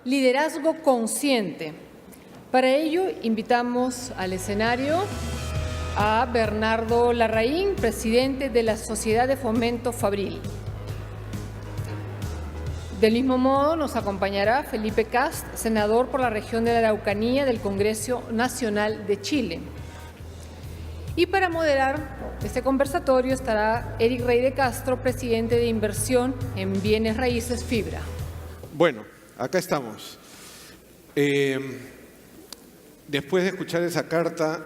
liderazgo consciente. Para ello, invitamos al escenario a Bernardo Larraín, presidente de la Sociedad de Fomento Fabril. Del mismo modo, nos acompañará Felipe Cast, senador por la región de la Araucanía del Congreso Nacional de Chile. Y para moderar este conversatorio estará Eric Rey de Castro, presidente de Inversión en Bienes Raíces Fibra. Bueno, acá estamos. Después de escuchar esa carta,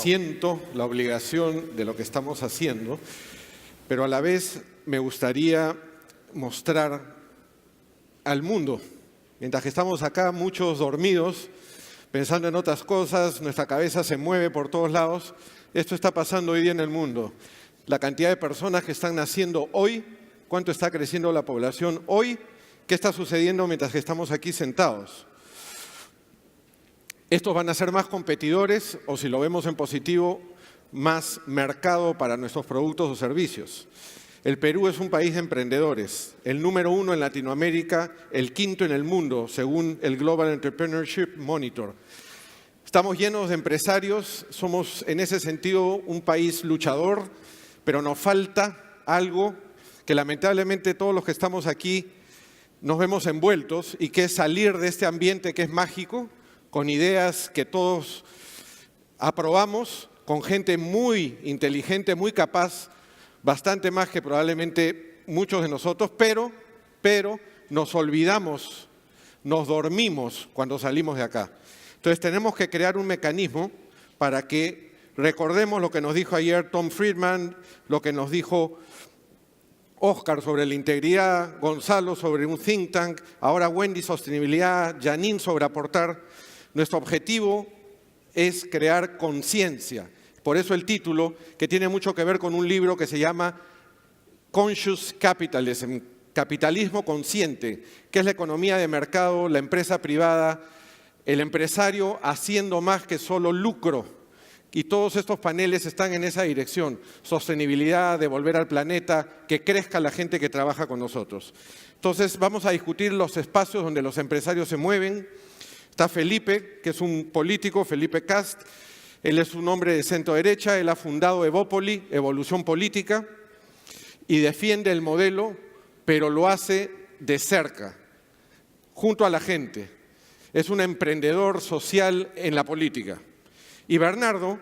siento la obligación de lo que estamos haciendo, pero a la vez me gustaría mostrar al mundo. Mientras que estamos acá, muchos dormidos, pensando en otras cosas, nuestra cabeza se mueve por todos lados. Esto está pasando hoy día en el mundo. La cantidad de personas que están naciendo hoy, cuánto está creciendo la población hoy, qué está sucediendo mientras que estamos aquí sentados. Estos van a ser más competidores o, si lo vemos en positivo, más mercado para nuestros productos o servicios. El Perú es un país de emprendedores, el número 1 en Latinoamérica, el 5º en el mundo, según el Global Entrepreneurship Monitor. Estamos llenos de empresarios, somos en ese sentido un país luchador, pero nos falta algo que lamentablemente todos los que estamos aquí nos vemos envueltos, y que es salir de este ambiente que es mágico, con ideas que todos aprobamos, con gente muy inteligente, muy capaz, bastante más que probablemente muchos de nosotros, pero nos olvidamos, nos dormimos cuando salimos de acá. Entonces tenemos que crear un mecanismo para que recordemos lo que nos dijo ayer Tom Friedman, lo que nos dijo Oscar sobre la integridad, Gonzalo sobre un think tank, ahora Wendy sostenibilidad, Janine sobre aportar. Nuestro objetivo es crear conciencia. Por eso el título, que tiene mucho que ver con un libro que se llama Conscious Capitalism, Capitalismo Consciente, que es la economía de mercado, la empresa privada, el empresario haciendo más que solo lucro. Y todos estos paneles están en esa dirección: sostenibilidad, devolver al planeta, que crezca la gente que trabaja con nosotros. Entonces vamos a discutir los espacios donde los empresarios se mueven. Está Felipe, que es un político, Felipe Cast. Él es un hombre de centro derecha, él ha fundado Evópoli, Evolución Política, y defiende el modelo, pero lo hace de cerca, junto a la gente. Es un emprendedor social en la política. Y Bernardo,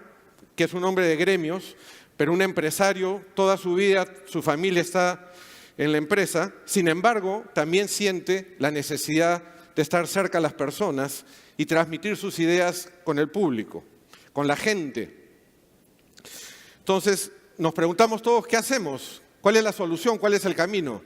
que es un hombre de gremios, pero un empresario, toda su vida, su familia está en la empresa, sin embargo, también siente la necesidad de estar cerca a las personas y transmitir sus ideas con el público, con la gente. Entonces, nos preguntamos todos, ¿qué hacemos? ¿Cuál es la solución? ¿Cuál es el camino?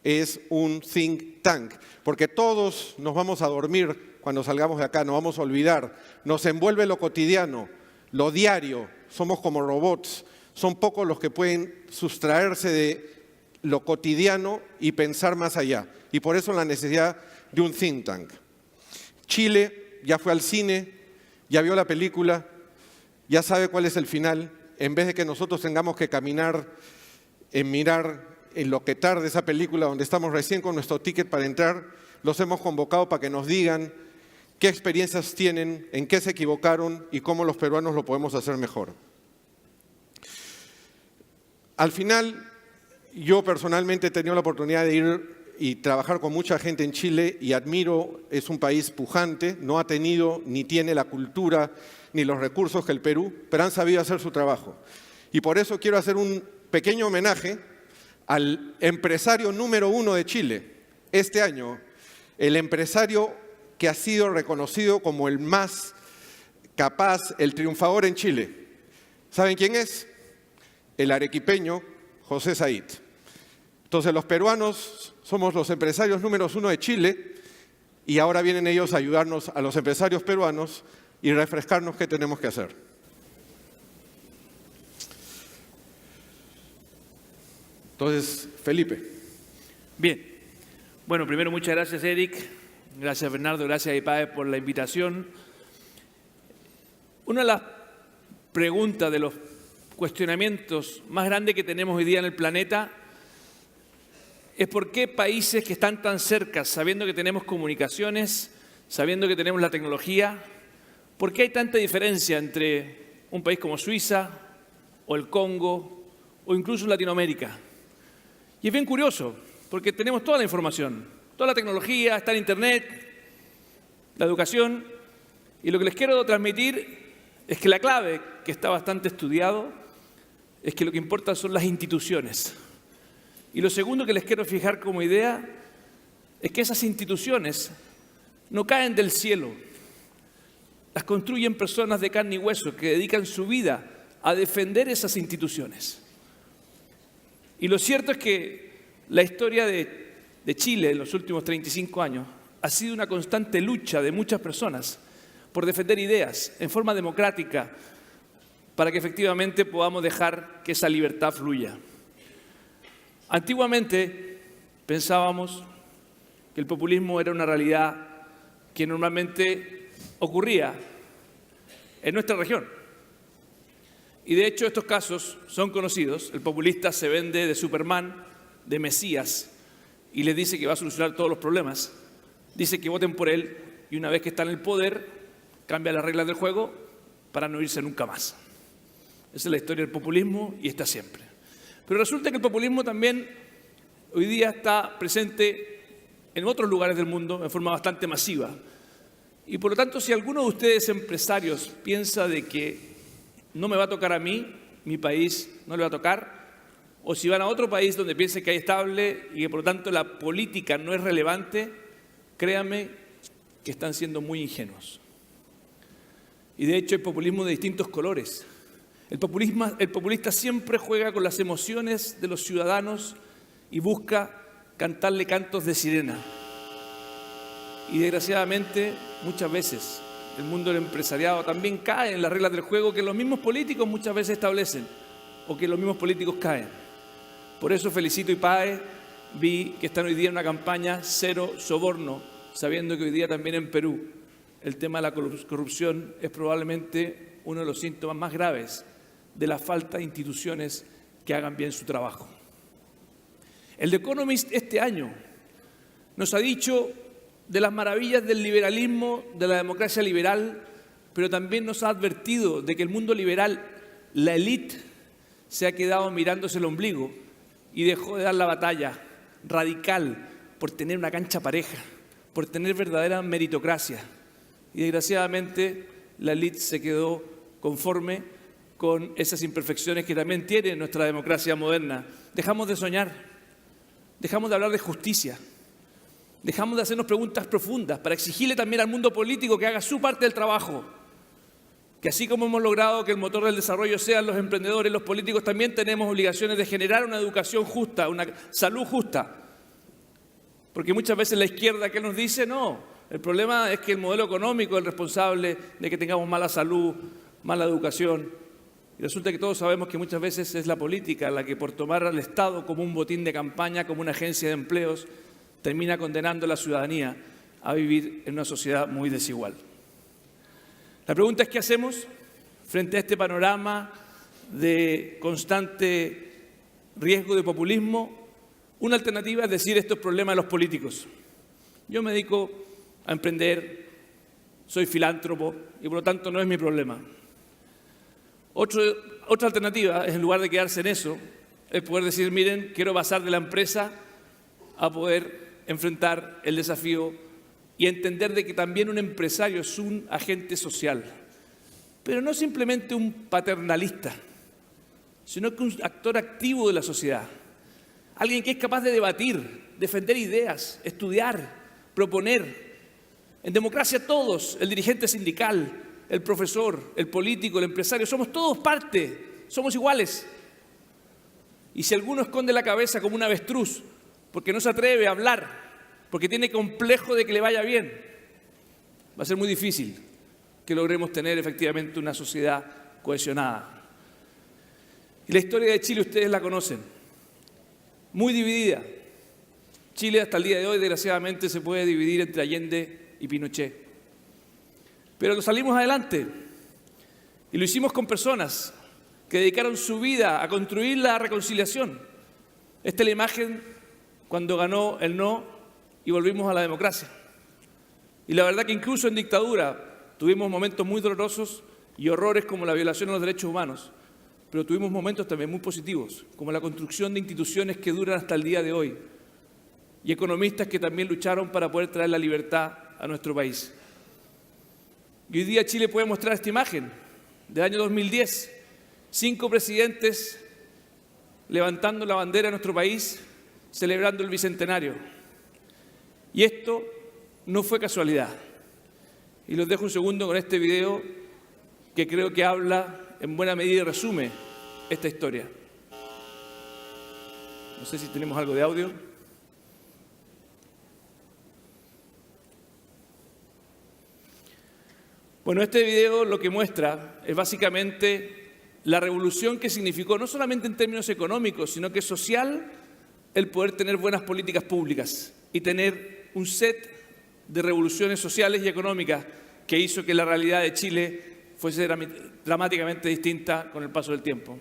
Es un think tank, porque todos nos vamos a dormir cuando salgamos de acá, nos vamos a olvidar, nos envuelve lo cotidiano, lo diario, somos como robots, son pocos los que pueden sustraerse de lo cotidiano y pensar más allá. Y por eso la necesidad de un think tank. Chile ya fue al cine, ya vio la película, ya sabe cuál es el final. En vez de que nosotros tengamos que caminar en mirar en lo que tarde esa película, donde estamos recién con nuestro ticket para entrar, los hemos convocado para que nos digan qué experiencias tienen, en qué se equivocaron y cómo los peruanos lo podemos hacer mejor. Al final, yo personalmente he tenido la oportunidad de ir y trabajar con mucha gente en Chile y admiro, es un país pujante, no ha tenido ni tiene la cultura ni los recursos que el Perú, pero han sabido hacer su trabajo. Y por eso quiero hacer un pequeño homenaje al empresario número 1 de Chile este año, el empresario que ha sido reconocido como el más capaz, el triunfador en Chile. ¿Saben quién es? El arequipeño José Said. Entonces los peruanos somos los empresarios números 1 de Chile y ahora vienen ellos a ayudarnos a los empresarios peruanos y refrescarnos qué tenemos que hacer. Entonces, Felipe. Bien. Bueno, primero muchas gracias, Eric. Gracias, Bernardo. Gracias, IPAE, por la invitación. Una de las preguntas, de los cuestionamientos más grandes que tenemos hoy día en el planeta es por qué países que están tan cerca, sabiendo que tenemos comunicaciones, sabiendo que tenemos la tecnología, ¿por qué hay tanta diferencia entre un país como Suiza o el Congo o incluso Latinoamérica? Y es bien curioso, porque tenemos toda la información, toda la tecnología, está en Internet, la educación, y lo que les quiero transmitir es que la clave, que está bastante estudiado, es que lo que importa son las instituciones. Y lo segundo que les quiero fijar como idea es que esas instituciones no caen del cielo. Las construyen personas de carne y hueso que dedican su vida a defender esas instituciones. Y lo cierto es que la historia de Chile en los últimos 35 años ha sido una constante lucha de muchas personas por defender ideas en forma democrática para que efectivamente podamos dejar que esa libertad fluya. Antiguamente pensábamos que el populismo era una realidad que normalmente ocurría en nuestra región. Y de hecho estos casos son conocidos. El populista se vende de Superman, de Mesías, y les dice que va a solucionar todos los problemas. Dice que voten por él y una vez que está en el poder, cambia las reglas del juego para no irse nunca más. Esa es la historia del populismo y está siempre. Pero resulta que el populismo también hoy día está presente en otros lugares del mundo en forma bastante masiva. Y por lo tanto, si alguno de ustedes empresarios piensa de que no me va a tocar a mí, mi país no le va a tocar, o si van a otro país donde piensen que hay estable y que por lo tanto la política no es relevante, créanme que están siendo muy ingenuos. Y de hecho hay populismo de distintos colores. El populista siempre juega con las emociones de los ciudadanos y busca cantarle cantos de sirena. Y desgraciadamente, muchas veces, el mundo del empresariado también cae en las reglas del juego que los mismos políticos muchas veces establecen o que los mismos políticos caen. Por eso felicito a IPAE, vi que están hoy día en una campaña cero soborno, sabiendo que hoy día también en Perú el tema de la corrupción es probablemente uno de los síntomas más graves de la falta de instituciones que hagan bien su trabajo. El The Economist este año nos ha dicho de las maravillas del liberalismo, de la democracia liberal, pero también nos ha advertido de que el mundo liberal, la élite, se ha quedado mirándose el ombligo y dejó de dar la batalla radical por tener una cancha pareja, por tener verdadera meritocracia. Y desgraciadamente la élite se quedó conforme con esas imperfecciones que también tiene nuestra democracia moderna. Dejamos de soñar, dejamos de hablar de justicia, dejamos de hacernos preguntas profundas para exigirle también al mundo político que haga su parte del trabajo. Que así como hemos logrado que el motor del desarrollo sean los emprendedores, los políticos también tenemos obligaciones de generar una educación justa, una salud justa. Porque muchas veces la izquierda, ¿qué nos dice? No, el problema es que el modelo económico es el responsable de que tengamos mala salud, mala educación. Y resulta que todos sabemos que muchas veces es la política la que por tomar al Estado como un botín de campaña, como una agencia de empleos, termina condenando a la ciudadanía a vivir en una sociedad muy desigual. La pregunta es, ¿qué hacemos frente a este panorama de constante riesgo de populismo? Una alternativa es decir, esto es problema de los políticos. Yo me dedico a emprender, soy filántropo y por lo tanto no es mi problema. Otra alternativa es, en lugar de quedarse en eso, es poder decir, miren, quiero pasar de la empresa a poder enfrentar el desafío y entender de que también un empresario es un agente social, pero no simplemente un paternalista, sino que un actor activo de la sociedad, alguien que es capaz de debatir, defender ideas, estudiar, proponer. En democracia todos, el dirigente sindical, el profesor, el político, el empresario, somos todos parte, somos iguales. Y si alguno esconde la cabeza como un avestruz porque no se atreve a hablar, porque tiene complejo de que le vaya bien, va a ser muy difícil que logremos tener efectivamente una sociedad cohesionada. Y la historia de Chile ustedes la conocen, muy dividida. Chile hasta el día de hoy, desgraciadamente, se puede dividir entre Allende y Pinochet. Pero lo salimos adelante y lo hicimos con personas que dedicaron su vida a construir la reconciliación. Esta es la imagen cuando ganó el no y volvimos a la democracia. Y la verdad que incluso en dictadura tuvimos momentos muy dolorosos y horrores como la violación a los derechos humanos, pero tuvimos momentos también muy positivos, como la construcción de instituciones que duran hasta el día de hoy y economistas que también lucharon para poder traer la libertad a nuestro país. Y hoy día Chile puede mostrar esta imagen del año 2010, 5 presidentes levantando la bandera de nuestro país, celebrando el Bicentenario. Y esto no fue casualidad. Y los dejo un segundo con este video que creo que habla en buena medida y resume esta historia. No sé si tenemos algo de audio. Bueno, este video lo que muestra es básicamente la revolución que significó, no solamente en términos económicos, sino que social, el poder tener buenas políticas públicas y tener un set de revoluciones sociales y económicas que hizo que la realidad de Chile fuese dramáticamente distinta con el paso del tiempo.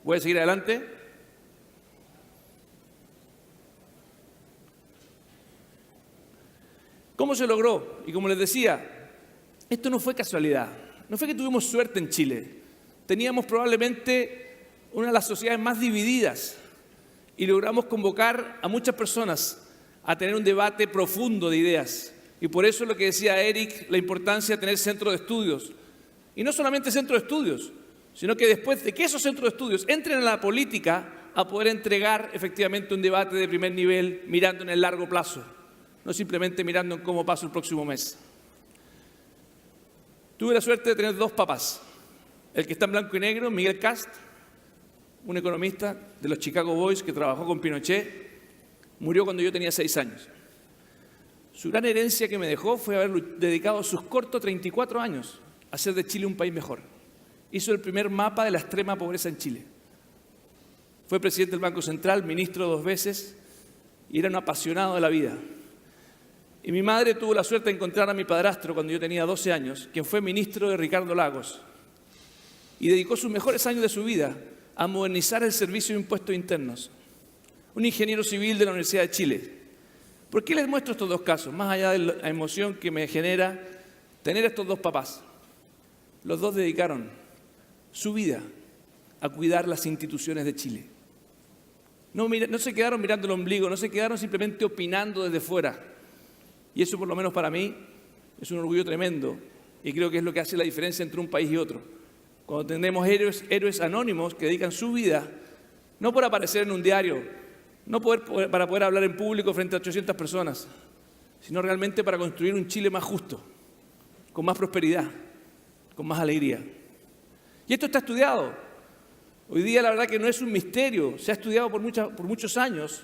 Voy a seguir adelante. ¿Cómo se logró? Y como les decía, esto no fue casualidad. No fue que tuvimos suerte en Chile. Teníamos probablemente una de las sociedades más divididas y logramos convocar a muchas personas a tener un debate profundo de ideas. Y por eso lo que decía Eric, la importancia de tener centros de estudios. Y no solamente centros de estudios, sino que después de que esos centros de estudios entren a la política, a poder entregar efectivamente un debate de primer nivel mirando en el largo plazo, no simplemente mirando en cómo pasa el próximo mes. Tuve la suerte de tener 2 papás. El que está en blanco y negro, Miguel Kast, un economista de los Chicago Boys que trabajó con Pinochet, murió cuando yo tenía 6 años. Su gran herencia que me dejó fue haber dedicado sus cortos 34 años a hacer de Chile un país mejor. Hizo el primer mapa de la extrema pobreza en Chile. Fue presidente del Banco Central, ministro 2 veces y era un apasionado de la vida. Y mi madre tuvo la suerte de encontrar a mi padrastro cuando yo tenía 12 años, quien fue ministro de Ricardo Lagos, y dedicó sus mejores años de su vida a modernizar el servicio de impuestos internos. Un ingeniero civil de la Universidad de Chile. ¿Por qué les muestro estos 2 casos? Más allá de la emoción que me genera tener estos 2 papás. Los 2 dedicaron su vida a cuidar las instituciones de Chile. No se quedaron mirando el ombligo, no se quedaron simplemente opinando desde fuera. Y eso, por lo menos para mí, es un orgullo tremendo. Y creo que es lo que hace la diferencia entre un país y otro. Cuando tenemos héroes anónimos que dedican su vida, no por aparecer en un diario, no para poder hablar en público frente a 800 personas, sino realmente para construir un Chile más justo, con más prosperidad, con más alegría. Y esto está estudiado. Hoy día la verdad que no es un misterio, se ha estudiado por muchos años.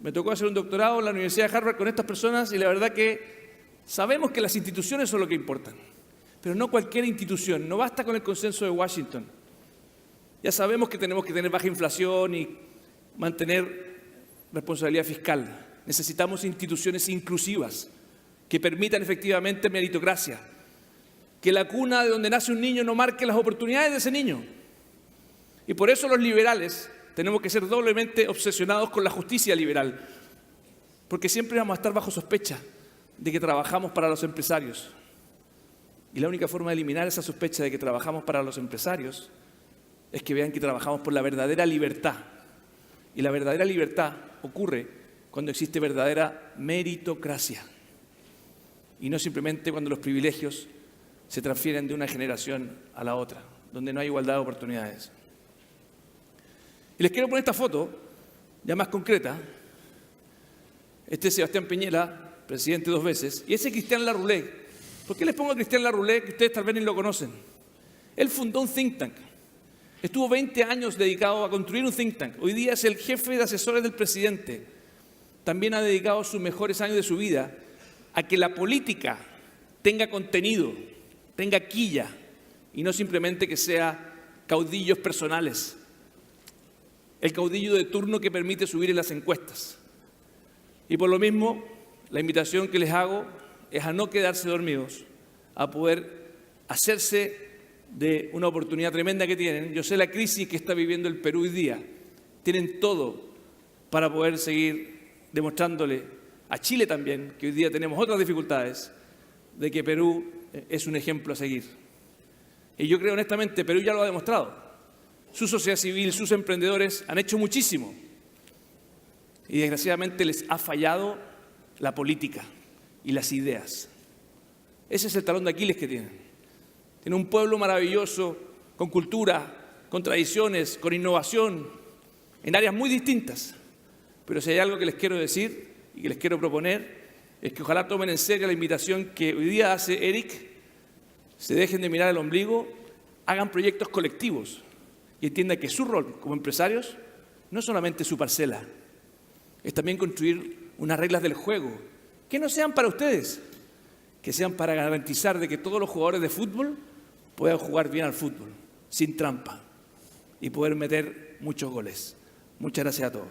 Me tocó hacer un doctorado en la Universidad de Harvard con estas personas y la verdad que sabemos que las instituciones son lo que importan. Pero no cualquier institución, no basta con el consenso de Washington. Ya sabemos que tenemos que tener baja inflación y mantener responsabilidad fiscal. Necesitamos instituciones inclusivas que permitan efectivamente meritocracia. Que la cuna de donde nace un niño no marque las oportunidades de ese niño. Y por eso los liberales tenemos que ser doblemente obsesionados con la justicia liberal. Porque siempre vamos a estar bajo sospecha de que trabajamos para los empresarios. Y la única forma de eliminar esa sospecha de que trabajamos para los empresarios es que vean que trabajamos por la verdadera libertad. Y la verdadera libertad ocurre cuando existe verdadera meritocracia. Y no simplemente cuando los privilegios se transfieren de una generación a la otra, donde no hay igualdad de oportunidades. Y les quiero poner esta foto, ya más concreta. Este es Sebastián Piñera, presidente 2 veces, y ese es Cristian Larroulet. ¿Por qué les pongo a Cristian Larroulet, que ustedes tal vez ni lo conocen? Él fundó un think tank. Estuvo 20 años dedicado a construir un think tank. Hoy día es el jefe de asesores del presidente. También ha dedicado sus mejores años de su vida a que la política tenga contenido, tenga quilla, y no simplemente que sea caudillos personales. El caudillo de turno que permite subir en las encuestas. Y por lo mismo, la invitación que les hago es a no quedarse dormidos, a poder hacerse de una oportunidad tremenda que tienen. Yo sé la crisis que está viviendo el Perú hoy día. Tienen todo para poder seguir demostrándole a Chile también, que hoy día tenemos otras dificultades, de que Perú es un ejemplo a seguir. Y yo creo honestamente, Perú ya lo ha demostrado. Su sociedad civil, sus emprendedores han hecho muchísimo. Y desgraciadamente les ha fallado la política y las ideas. Ese es el talón de Aquiles que tienen. Tienen un pueblo maravilloso, con cultura, con tradiciones, con innovación, en áreas muy distintas. Pero si hay algo que les quiero decir y que les quiero proponer, es que ojalá tomen en serio la invitación que hoy día hace Eric, se dejen de mirar el ombligo, hagan proyectos colectivos y entiendan que su rol como empresarios no es solamente su parcela, es también construir unas reglas del juego que no sean para ustedes, que sean para garantizar de que todos los jugadores de fútbol puedan jugar bien al fútbol, sin trampa, y poder meter muchos goles. Muchas gracias a todos.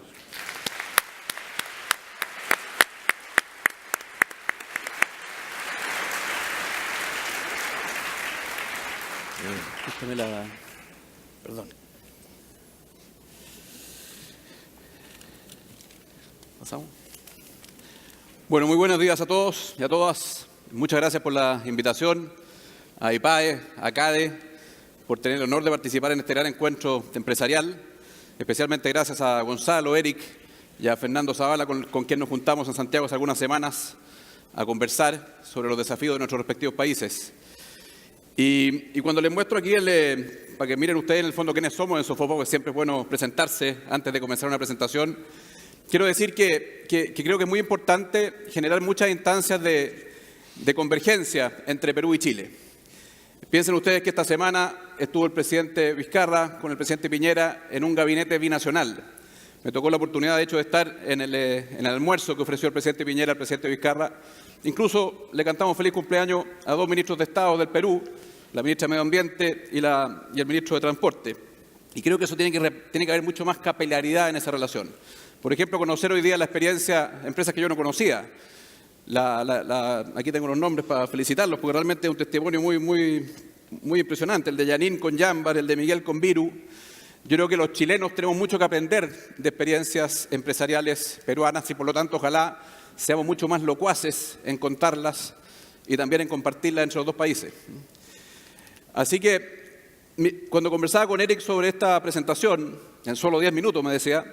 Perdón. ¿Pasamos? Bueno, muy buenos días a todos y a todas. Muchas gracias por la invitación, a IPAE, a CADE, por tener el honor de participar en este gran encuentro empresarial. Especialmente gracias a Gonzalo, Eric y a Fernando Zavala, con quien nos juntamos en Santiago hace algunas semanas a conversar sobre los desafíos de nuestros respectivos países. Y cuando les muestro aquí, para que miren ustedes en el fondo quiénes somos en Sofopo, que siempre es bueno presentarse antes de comenzar una presentación, quiero decir que creo que es muy importante generar muchas instancias de convergencia entre Perú y Chile. Piensen ustedes que esta semana estuvo el presidente Vizcarra con el presidente Piñera en un gabinete binacional. Me tocó la oportunidad, de hecho, de estar en el almuerzo que ofreció el presidente Piñera al presidente Vizcarra. Incluso le cantamos feliz cumpleaños a dos ministros de Estado del Perú, la ministra de Medio Ambiente y el ministro de Transporte. Y creo que eso tiene que haber mucho más capilaridad en esa relación. Por ejemplo, conocer hoy día la experiencia de empresas que yo no conocía. Aquí tengo los nombres para felicitarlos, porque realmente es un testimonio muy impresionante. El de Yanín con Yambar, el de Miguel con Viru. Yo creo que los chilenos tenemos mucho que aprender de experiencias empresariales peruanas y por lo tanto ojalá seamos mucho más locuaces en contarlas y también en compartirlas entre los dos países. Así que cuando conversaba con Eric sobre esta presentación, en solo 10 minutos me decía,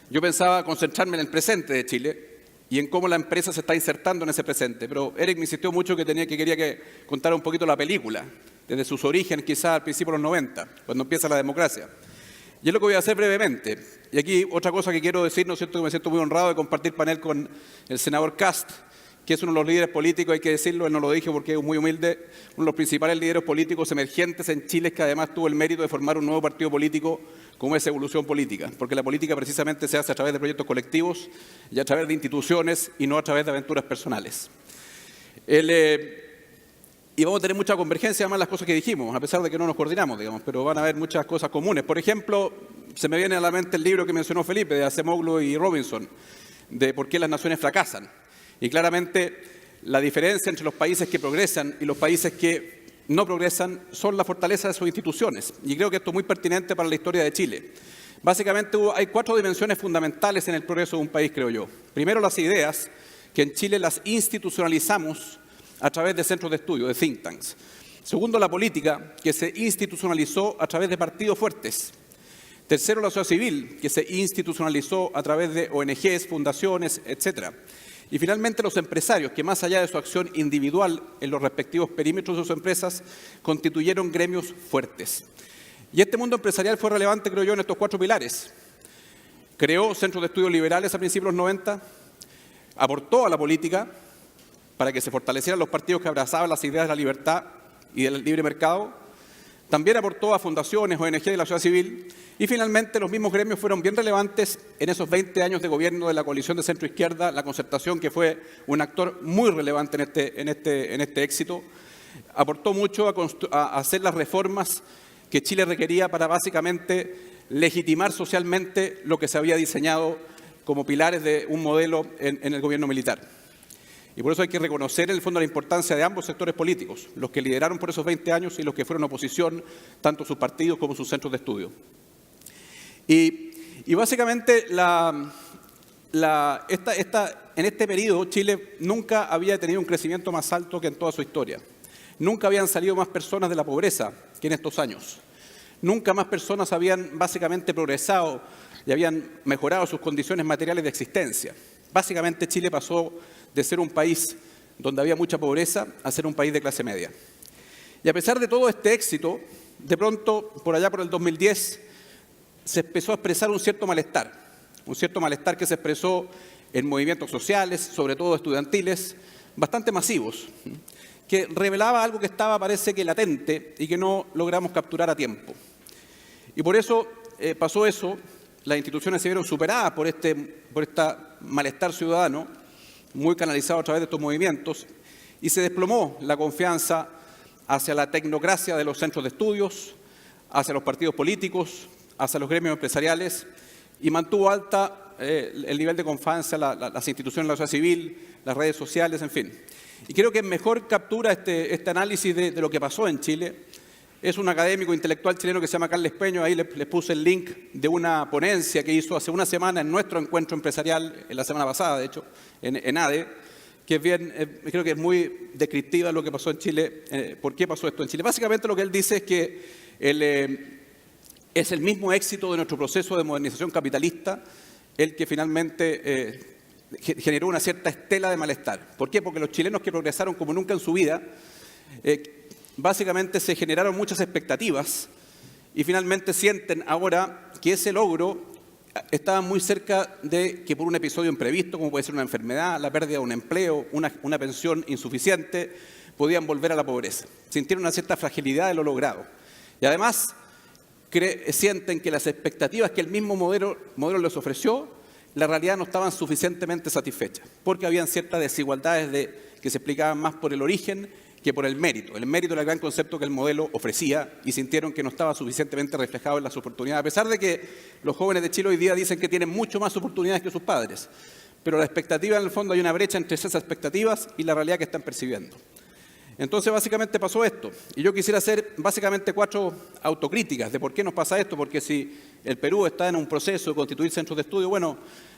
yo pensaba concentrarme en el presente de Chile y en cómo la empresa se está insertando en ese presente. Pero Eric me insistió mucho que quería que contara un poquito la película, desde sus orígenes quizás al principio de los 90, cuando empieza la democracia. Y es lo que voy a hacer brevemente. Y aquí otra cosa que quiero decir, ¿no es cierto?, que me siento muy honrado de compartir panel con el senador Kast, que es uno de los líderes políticos, hay que decirlo, él no lo dije porque es muy humilde, uno de los principales líderes políticos emergentes en Chile, que además tuvo el mérito de formar un nuevo partido político como es Evolución Política, porque la política precisamente se hace a través de proyectos colectivos y a través de instituciones y no a través de aventuras personales. Y vamos a tener mucha convergencia además en las cosas que dijimos, a pesar de que no nos coordinamos, digamos, pero van a haber muchas cosas comunes. Por ejemplo, se me viene a la mente el libro que mencionó Felipe, de Acemoglu y Robinson, de por qué las naciones fracasan. Y claramente la diferencia entre los países que progresan y los países que no progresan son la fortaleza de sus instituciones. Y creo que esto es muy pertinente para la historia de Chile. Básicamente hay 4 dimensiones fundamentales en el progreso de un país, creo yo. Primero, las ideas, que en Chile las institucionalizamos a través de centros de estudio, de think tanks. Segundo, la política, que se institucionalizó a través de partidos fuertes. Tercero, la sociedad civil, que se institucionalizó a través de ONGs, fundaciones, etc. Y finalmente, los empresarios, que más allá de su acción individual en los respectivos perímetros de sus empresas, constituyeron gremios fuertes. Y este mundo empresarial fue relevante, creo yo, en estos 4 pilares. Creó centros de estudios liberales a principios de los 90, aportó a la política para que se fortalecieran los partidos que abrazaban las ideas de la libertad y del libre mercado. También aportó a fundaciones, ONG de la sociedad civil. Y finalmente los mismos gremios fueron bien relevantes en esos 20 años de gobierno de la coalición de centro-izquierda, la Concertación, que fue un actor muy relevante en este éxito. Aportó mucho a hacer las reformas que Chile requería para básicamente legitimar socialmente lo que se había diseñado como pilares de un modelo en el gobierno militar. Y por eso hay que reconocer en el fondo la importancia de ambos sectores políticos, los que lideraron por esos 20 años y los que fueron oposición, tanto sus partidos como sus centros de estudio. Y básicamente en este periodo Chile nunca había tenido un crecimiento más alto que en toda su historia. Nunca habían salido más personas de la pobreza que en estos años. Nunca más personas habían básicamente progresado y habían mejorado sus condiciones materiales de existencia. Básicamente Chile pasó de ser un país donde había mucha pobreza a ser un país de clase media. Y a pesar de todo este éxito, de pronto, por allá por el 2010, se empezó a expresar un cierto malestar que se expresó en movimientos sociales, sobre todo estudiantiles, bastante masivos, que revelaba algo que estaba, parece que latente, y que no logramos capturar a tiempo. Y por eso pasó eso, las instituciones se vieron superadas por este malestar ciudadano, muy canalizado a través de estos movimientos, y se desplomó la confianza hacia la tecnocracia de los centros de estudios, hacia los partidos políticos, hacia los gremios empresariales, y mantuvo alta el nivel de confianza las instituciones de la sociedad civil, las redes sociales, en fin. Y creo que mejor captura este análisis de lo que pasó en Chile es un académico intelectual chileno que se llama Carles Peño. Ahí les puse el link de una ponencia que hizo hace una semana en nuestro encuentro empresarial, en la semana pasada, de hecho, en ADE, que es bien, creo que es muy descriptiva de lo que pasó en Chile, por qué pasó esto en Chile. Básicamente lo que él dice es que es el mismo éxito de nuestro proceso de modernización capitalista el que finalmente generó una cierta estela de malestar. ¿Por qué? Porque los chilenos que progresaron como nunca en su vida, básicamente se generaron muchas expectativas y finalmente sienten ahora que ese logro estaba muy cerca de que por un episodio imprevisto, como puede ser una enfermedad, la pérdida de un empleo, una pensión insuficiente, podían volver a la pobreza. Sintieron una cierta fragilidad de lo logrado. Y además sienten que las expectativas que el mismo modelo les ofreció, la realidad no estaban suficientemente satisfechas, porque habían ciertas desigualdades que se explicaban más por el origen que por el mérito. El mérito era el gran concepto que el modelo ofrecía y sintieron que no estaba suficientemente reflejado en las oportunidades, a pesar de que los jóvenes de Chile hoy día dicen que tienen mucho más oportunidades que sus padres. Pero la expectativa, en el fondo, hay una brecha entre esas expectativas y la realidad que están percibiendo. Entonces, básicamente pasó esto. Y yo quisiera hacer básicamente 4 autocríticas de por qué nos pasa esto, porque si el Perú está en un proceso de constituir centros de estudio, bueno,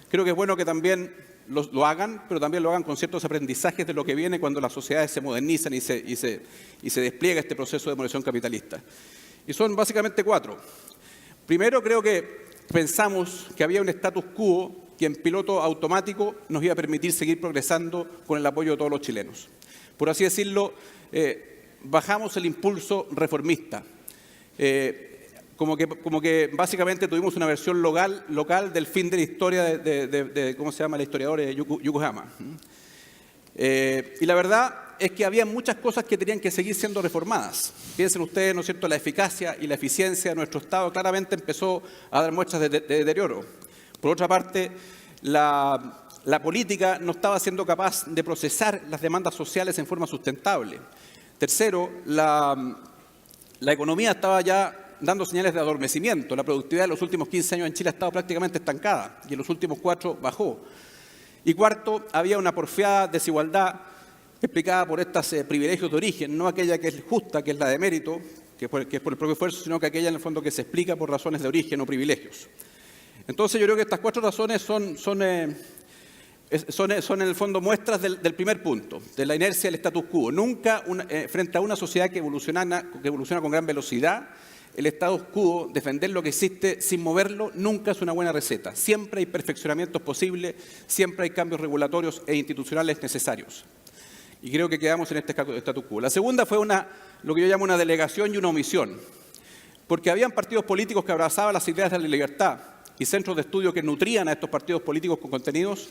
creo que es bueno que también lo hagan, pero también lo hagan con ciertos aprendizajes de lo que viene cuando las sociedades se modernizan y se despliega este proceso de modernización capitalista. Y son básicamente 4. Primero, creo que pensamos que había un status quo que en piloto automático nos iba a permitir seguir progresando con el apoyo de todos los chilenos. Por así decirlo, bajamos el impulso reformista. Como que básicamente tuvimos una versión local del fin de la historia de ¿cómo se llama? La historiadora de Yokohama. Y la verdad es que había muchas cosas que tenían que seguir siendo reformadas. Piensen ustedes, ¿no es cierto?, la eficacia y la eficiencia de nuestro Estado claramente empezó a dar muestras de deterioro. Por otra parte, la política no estaba siendo capaz de procesar las demandas sociales en forma sustentable. Tercero, la economía estaba ya dando señales de adormecimiento. La productividad de los últimos 15 años en Chile ha estado prácticamente estancada y en los últimos 4 bajó. Y cuarto, había una porfiada desigualdad explicada por estos privilegios de origen, no aquella que es justa, que es la de mérito, que es por el propio esfuerzo, sino que aquella en el fondo que se explica por razones de origen o privilegios. Entonces yo creo que estas 4 razones son en el fondo muestras del primer punto, de la inercia del status quo. Nunca, frente a una sociedad que evoluciona con gran velocidad, el status quo, defender lo que existe sin moverlo, nunca es una buena receta. Siempre hay perfeccionamientos posibles, siempre hay cambios regulatorios e institucionales necesarios. Y creo que quedamos en este status quo. La segunda fue lo que yo llamo una delegación y una omisión, porque habían partidos políticos que abrazaban las ideas de la libertad y centros de estudio que nutrían a estos partidos políticos con contenidos.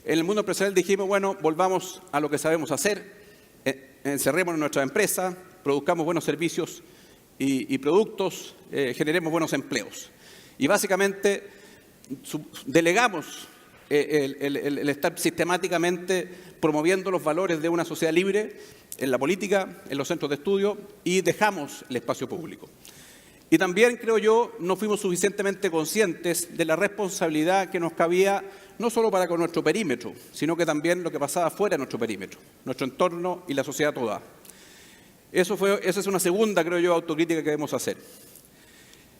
En el mundo empresarial dijimos, bueno, volvamos a lo que sabemos hacer, encerrémonos en nuestra empresa, produzcamos buenos servicios y productos, generemos buenos empleos. Y básicamente delegamos el estar sistemáticamente promoviendo los valores de una sociedad libre en la política, en los centros de estudio, y dejamos el espacio público. Y también, creo yo, no fuimos suficientemente conscientes de la responsabilidad que nos cabía, no solo para con nuestro perímetro, sino que también lo que pasaba fuera de nuestro perímetro, nuestro entorno y la sociedad toda. Esa es una segunda, creo yo, autocrítica que debemos hacer.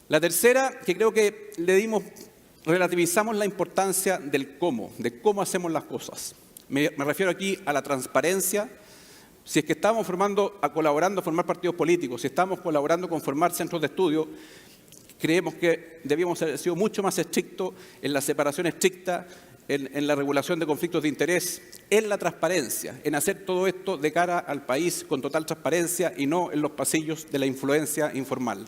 La tercera, que creo que le dimos relativizamos la importancia del cómo, de cómo hacemos las cosas. Me refiero aquí a la transparencia. Si es que estamos colaborando a formar partidos políticos, si estamos colaborando con formar centros de estudio, creemos que debíamos haber sido mucho más estrictos en la separación estricta, en la regulación de conflictos de interés, en la transparencia, en hacer todo esto de cara al país con total transparencia y no en los pasillos de la influencia informal.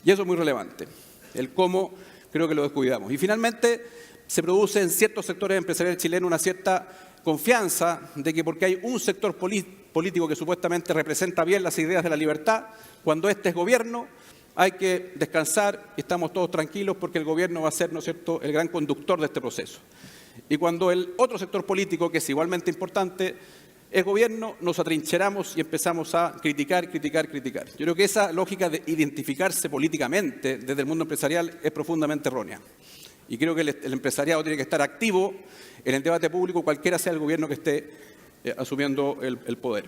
Y eso es muy relevante. El cómo creo que lo descuidamos. Y finalmente se produce en ciertos sectores empresariales chilenos una cierta confianza de que porque hay un sector político que supuestamente representa bien las ideas de la libertad, cuando este es gobierno hay que descansar y estamos todos tranquilos porque el gobierno va a ser, ¿no es cierto?, el gran conductor de este proceso. Y cuando el otro sector político, que es igualmente importante, es gobierno, nos atrincheramos y empezamos a criticar. Yo creo que esa lógica de identificarse políticamente desde el mundo empresarial es profundamente errónea. Y creo que el empresariado tiene que estar activo en el debate público, cualquiera sea el gobierno que esté asumiendo el poder.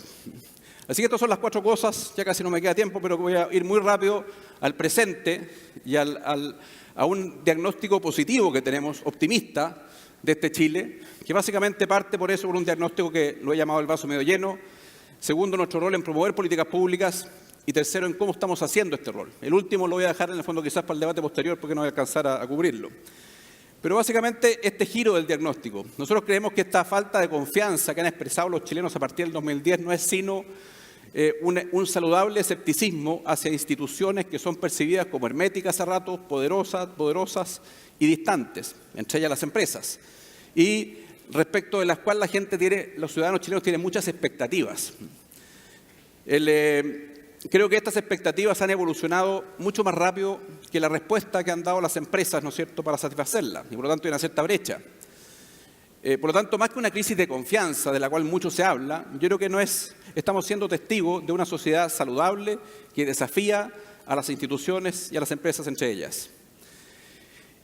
Así que estas son las 4 cosas, ya casi no me queda tiempo, pero voy a ir muy rápido al presente y a un diagnóstico positivo que tenemos, optimista, de este Chile, que básicamente parte por eso por un diagnóstico que lo he llamado el vaso medio lleno. Segundo, nuestro rol en promover políticas públicas. Y tercero, en cómo estamos haciendo este rol. El último lo voy a dejar en el fondo quizás para el debate posterior porque no voy a alcanzar a cubrirlo. Pero básicamente este giro del diagnóstico. Nosotros creemos que esta falta de confianza que han expresado los chilenos a partir del 2010 no es sino un saludable escepticismo hacia instituciones que son percibidas como herméticas a ratos, poderosas y distantes, entre ellas las empresas, y respecto de las cuales los ciudadanos chilenos tienen muchas expectativas. Creo que estas expectativas han evolucionado mucho más rápido que la respuesta que han dado las empresas, ¿no es cierto?, para satisfacerlas, y por lo tanto hay una cierta brecha. Por lo tanto, más que una crisis de confianza de la cual mucho se habla, yo creo que estamos siendo testigos de una sociedad saludable que desafía a las instituciones y a las empresas entre ellas.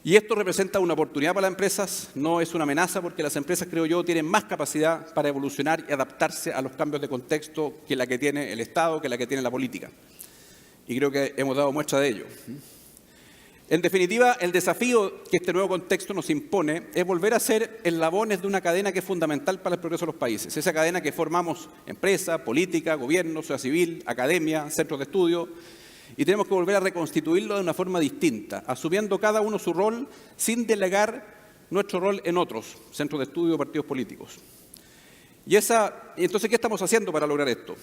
Y esto representa una oportunidad para las empresas, no es una amenaza, porque las empresas, creo yo, tienen más capacidad para evolucionar y adaptarse a los cambios de contexto que la que tiene el Estado, que la que tiene la política. Y creo que hemos dado muestra de ello. En definitiva, el desafío que este nuevo contexto nos impone es volver a ser eslabones de una cadena que es fundamental para el progreso de los países. Esa cadena que formamos empresa, política, gobierno, sociedad civil, academia, centros de estudio. Y tenemos que volver a reconstituirlo de una forma distinta, asumiendo cada uno su rol sin delegar nuestro rol en otros, centros de estudio o partidos políticos. Y entonces, ¿qué estamos haciendo para lograr esto?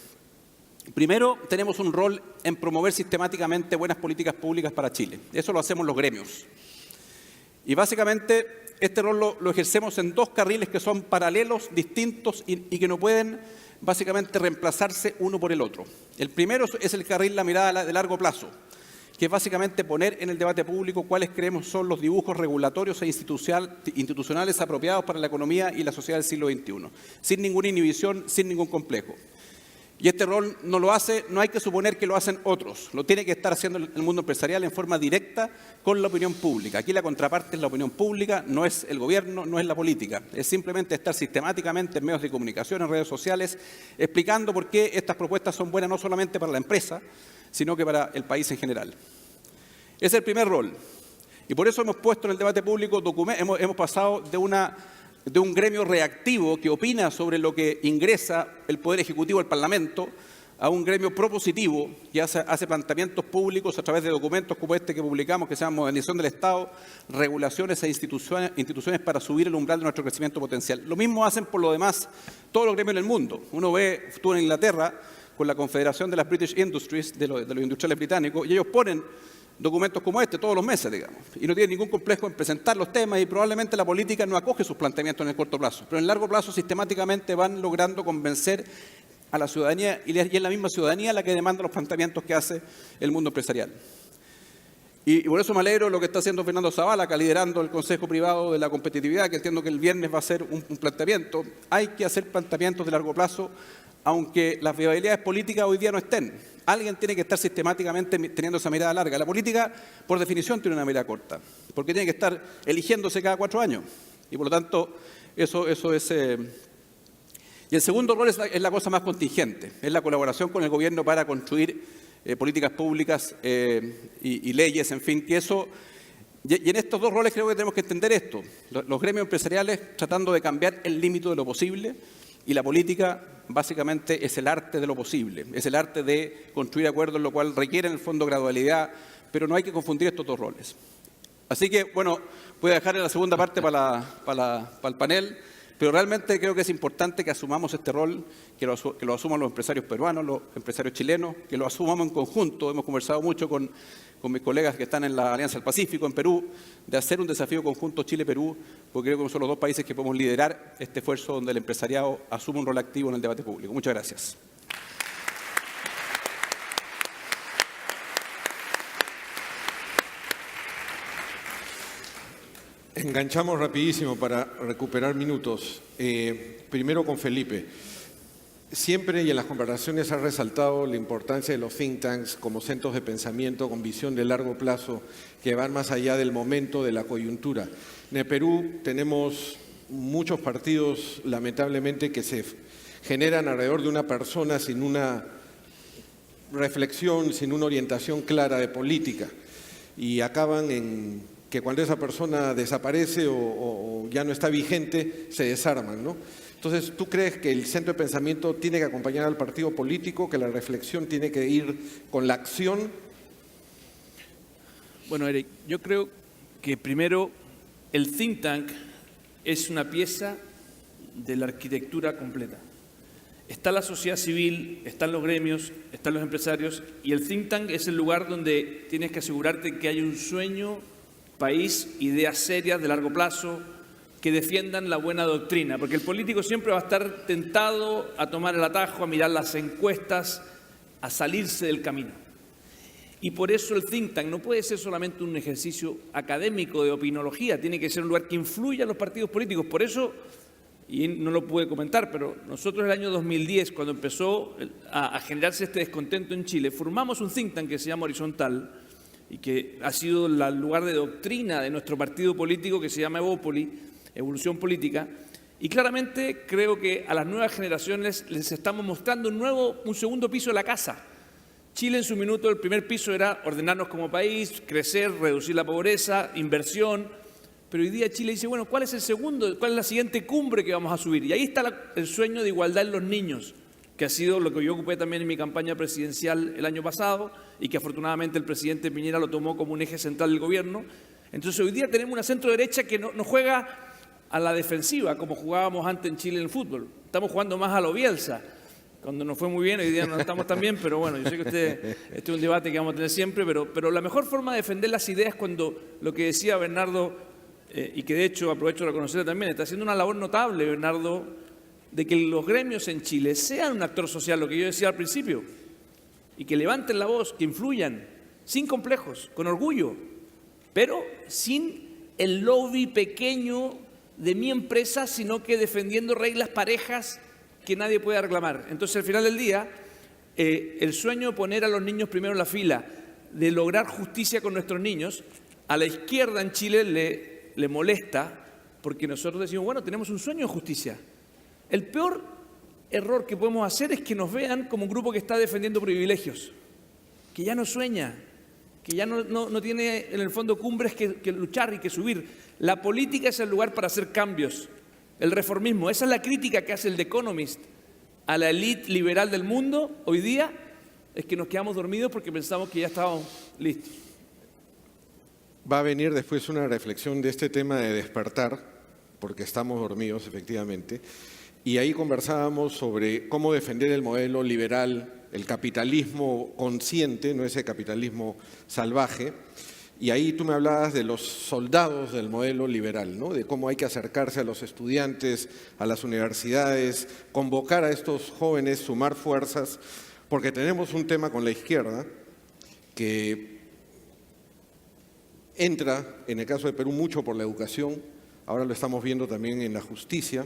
Primero, tenemos un rol en promover sistemáticamente buenas políticas públicas para Chile. Eso lo hacemos los gremios. Y básicamente, este rol lo ejercemos en 2 carriles que son paralelos, distintos y que no pueden básicamente reemplazarse uno por el otro. El primero es el carril la mirada de largo plazo, que es básicamente poner en el debate público cuáles creemos son los dibujos regulatorios e institucionales apropiados para la economía y la sociedad del siglo XXI, sin ninguna inhibición, sin ningún complejo. Y este rol no hay que suponer que lo hacen otros, lo tiene que estar haciendo el mundo empresarial en forma directa con la opinión pública. Aquí la contraparte es la opinión pública, no es el gobierno, no es la política. Es simplemente estar sistemáticamente en medios de comunicación, en redes sociales, explicando por qué estas propuestas son buenas no solamente para la empresa, sino que para el país en general. Ese es el primer rol. Y por eso hemos puesto en el debate público, hemos pasado de un gremio reactivo que opina sobre lo que ingresa el Poder Ejecutivo al Parlamento a un gremio propositivo que hace planteamientos públicos a través de documentos como este que publicamos, que se llama Modernización del Estado, regulaciones e instituciones para subir el umbral de nuestro crecimiento potencial. Lo mismo hacen por lo demás todos los gremios en el mundo. Estuvo en Inglaterra con la Confederación de las British Industries, de los industriales británicos, y ellos ponen documentos como este todos los meses, digamos, y no tienen ningún complejo en presentar los temas, y probablemente la política no acoge sus planteamientos en el corto plazo, pero en el largo plazo sistemáticamente van logrando convencer a la ciudadanía, y es la misma ciudadanía la que demanda los planteamientos que hace el mundo empresarial. Y por eso me alegro de lo que está haciendo Fernando Zavala, liderando el Consejo Privado de la Competitividad, que entiendo que el viernes va a ser un planteamiento. Hay que hacer planteamientos de largo plazo, aunque las viabilidades políticas hoy día no estén. Alguien tiene que estar sistemáticamente teniendo esa mirada larga. La política, por definición, tiene una mirada corta, porque tiene que estar eligiéndose cada 4 años. Y por lo tanto, eso es... Y el segundo rol es la cosa más contingente, es la colaboración con el gobierno para construir políticas públicas y leyes, en fin, que eso Y en estos dos roles creo que tenemos que entender esto. Los gremios empresariales tratando de cambiar el límite de lo posible y la política básicamente es el arte de lo posible, es el arte de construir acuerdos, lo cual requiere en el fondo gradualidad, pero no hay que confundir estos dos roles. Así que, bueno, voy a dejar en la segunda parte para el panel, pero realmente creo que es importante que asumamos este rol, que lo asuman los empresarios peruanos, los empresarios chilenos, que lo asumamos en conjunto. Hemos conversado mucho con mis colegas que están en la Alianza del Pacífico, en Perú, de hacer un desafío conjunto Chile-Perú, porque creo que son los dos países que podemos liderar este esfuerzo donde el empresariado asume un rol activo en el debate público. Muchas gracias. Enganchamos rapidísimo para recuperar minutos. Primero con Felipe. Siempre y en las conversaciones ha resaltado la importancia de los think tanks como centros de pensamiento con visión de largo plazo que van más allá del momento, de la coyuntura. En el Perú tenemos muchos partidos, lamentablemente, que se generan alrededor de una persona sin una reflexión, sin una orientación clara de política y acaban en que cuando esa persona desaparece o ya no está vigente, se desarman, ¿no? Entonces, ¿tú crees que el centro de pensamiento tiene que acompañar al partido político, que la reflexión tiene que ir con la acción? Bueno, Eric, yo creo que primero el think tank es una pieza de la arquitectura completa. Está la sociedad civil, están los gremios, están los empresarios, y el think tank es el lugar donde tienes que asegurarte que hay un sueño, país, ideas serias de largo plazo, que defiendan la buena doctrina, porque el político siempre va a estar tentado a tomar el atajo, a mirar las encuestas, a salirse del camino. Y por eso el think tank no puede ser solamente un ejercicio académico de opinología, tiene que ser un lugar que influya a los partidos políticos. Por eso, y no lo pude comentar, pero nosotros en el año 2010, cuando empezó a generarse este descontento en Chile, formamos un think tank que se llama Horizontal y que ha sido el lugar de doctrina de nuestro partido político que se llama Evópoli, Evolución Política, y claramente creo que a las nuevas generaciones les estamos mostrando un segundo piso de la casa. Chile en su minuto, el primer piso era ordenarnos como país, crecer, reducir la pobreza, inversión, pero hoy día Chile dice, bueno, ¿cuál es el segundo? ¿Cuál es la siguiente cumbre que vamos a subir? Y ahí está el sueño de igualdad en los niños, que ha sido lo que yo ocupé también en mi campaña presidencial el año pasado y que afortunadamente el presidente Piñera lo tomó como un eje central del gobierno. Entonces hoy día tenemos una centro derecha que no juega a la defensiva, como jugábamos antes en Chile en el fútbol. Estamos jugando más a lo Bielsa, cuando nos fue muy bien, hoy día no estamos tan bien, pero bueno, yo sé que este es un debate que vamos a tener siempre, pero la mejor forma de defender las ideas es cuando lo que decía Bernardo, y que de hecho aprovecho de reconocerle también, está haciendo una labor notable, Bernardo, de que los gremios en Chile sean un actor social, lo que yo decía al principio, y que levanten la voz, que influyan, sin complejos, con orgullo, pero sin el lobby pequeño de mi empresa, sino que defendiendo reglas parejas que nadie pueda reclamar. Entonces, al final del día, el sueño de poner a los niños primero en la fila, de lograr justicia con nuestros niños, a la izquierda en Chile le molesta, porque nosotros decimos, bueno, tenemos un sueño de justicia. El peor error que podemos hacer es que nos vean como un grupo que está defendiendo privilegios, que ya no sueña, que ya no tiene en el fondo cumbres que luchar y que subir. La política es el lugar para hacer cambios, el reformismo. Esa es la crítica que hace el The Economist a la élite liberal del mundo hoy día, es que nos quedamos dormidos porque pensamos que ya estábamos listos. Va a venir después una reflexión de este tema de despertar, porque estamos dormidos efectivamente, y ahí conversábamos sobre cómo defender el modelo liberal, el capitalismo consciente, no ese capitalismo salvaje. Y ahí tú me hablabas de los soldados del modelo liberal, ¿no? De cómo hay que acercarse a los estudiantes, a las universidades, convocar a estos jóvenes, sumar fuerzas, porque tenemos un tema con la izquierda que entra, en el caso de Perú, mucho por la educación, ahora lo estamos viendo también en la justicia.